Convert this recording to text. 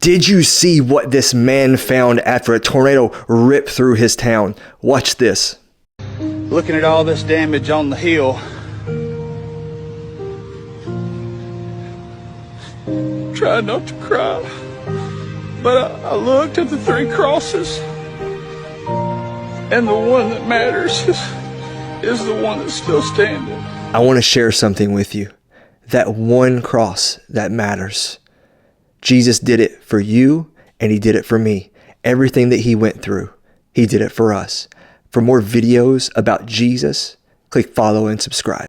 Did you see what this man found after a tornado ripped through his town? Watch this. Looking at all this damage on the hill, tried not to cry, but I looked at the 3 crosses, and the one that matters is the one that's still standing. I want to share something with you. That one cross that matters. Jesus did it for you, and he did it for me. Everything that he went through, he did it for us. For more videos about Jesus, click follow and subscribe.